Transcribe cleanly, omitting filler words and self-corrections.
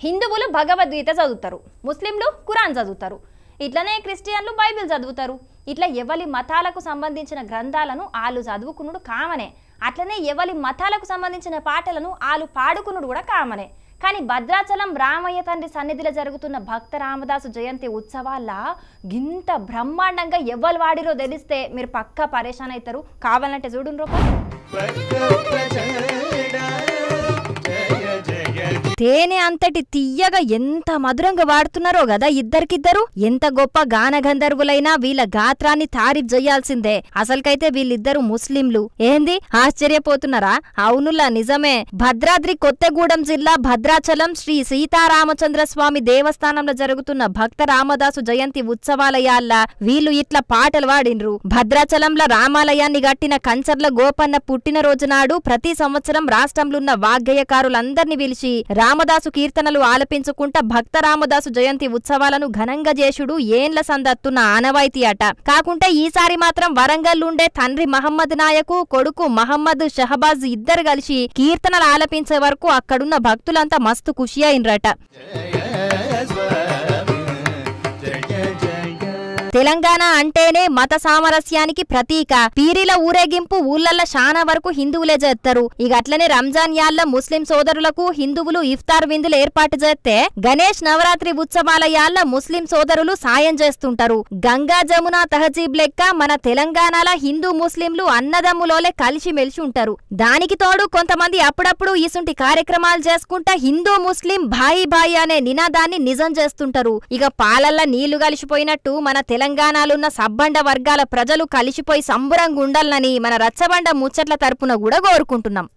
హిందువులు భగవద్గీత చదువుతారు, ముస్లింలు ఖురాన్ చదువుతారు, ఇట్లనే క్రిస్టియన్లు బైబిల్ చదువుతారు. ఇట్లా ఎవరి మతాలకు సంబంధించిన గ్రంథాలను ఆలు చదువుకునుడు కామనే. అట్లనే ఎవరి మతాలకు సంబంధించిన పాటలను ఆలు పాడుకునుడు కూడా కామనే. కానీ భద్రాచలం రామయ్య తండ్రి సన్నిధిలో జరుగుతున్న భక్త రామదాసు జయంతి ఉత్సవాల గింత బ్రహ్మాండంగా ఎవరు వాడిరో తెలిస్తే మీరు పక్కా పరేషాన్ అవుతారు. కావాలంటే చూడుండ్రు. తేనె అంతటి తీయగా ఎంత మధురంగా వాడుతున్నారో గదా ఇద్దరికిద్దరు. ఎంత గొప్ప గాన గంధర్వులైనా వీళ్ళ గాత్రాన్ని తారీఫ్ చేయాల్సిందే. అసలుకైతే వీళ్ళిద్దరు ముస్లింలు. ఏంది ఆశ్చర్యపోతున్నారా? అవునులా నిజమే. భద్రాద్రి కొత్తగూడెం జిల్లా భద్రాచలం శ్రీ సీతారామచంద్ర స్వామి దేవస్థానంలో జరుగుతున్న భక్త రామదాసు జయంతి ఉత్సవాలయాల్లా వీళ్ళు ఇట్లా పాటలు వాడిన్రు. భద్రాచలంలో రామాలయాన్ని గట్టిన కంచర్ల గోపన్న పుట్టినరోజు నాడు ప్రతి సంవత్సరం రాష్ట్రంలో ఉన్న వాగ్గేయకారులందరినీ పిలిచి రామదాసు కీర్తనలు ఆలపించుకుంటా భక్త రామదాసు జయంతి ఉత్సవాలను ఘనంగా చేసుడు ఏండ్ల సందత్తున్న ఆనవాయితీ అట. కాకుంటే ఈసారి మాత్రం వరంగల్ ఉండే తండ్రి మహమ్మద్ నాయకు కొడుకు మహమ్మద్ షహబాజ్ ఇద్దరు కలిసి కీర్తనలు ఆలపించే వరకు అక్కడున్న భక్తులంతా మస్తు ఖుషి అయినరట. తెలంగాణ అంటేనే మత సామరస్యానికి ప్రతీక. పీరీల ఊరేగింపు ఊళ్ళల్లో శానా వరకు హిందువులే చేస్తారు. ఇక అట్లనే రంజాన్ యాళ్ల ముస్లిం సోదరులకు హిందువులు ఇఫ్తార్ విందులు ఏర్పాటు చేస్తే గణేష్ నవరాత్రి ఉత్సవాల యాళ్ల ముస్లిం సోదరులు సాయం చేస్తుంటారు. గంగా జమున తహజీబ్ లెక్క మన తెలంగాణలో హిందూ ముస్లింలు అన్నదమ్ములోలే కలిసి మెలిసి ఉంటారు. దానికి తోడు కొంతమంది అప్పుడప్పుడు ఇసుంటి కార్యక్రమాలు చేసుకుంటా హిందూ ముస్లిం భాయి భాయి అనే నినాదాన్ని నిజం చేస్తుంటారు. ఇక పాలల్ల నీళ్లు కలిసిపోయినట్టు మన తెలంగాణలో సబ్బండ వర్గాల ప్రజలు కలిసిపోయి సంబురంగా ఉండాలని మన రచ్చబండ ముచ్చట్ల తరపున కూడా కోరుకుంటున్నాం.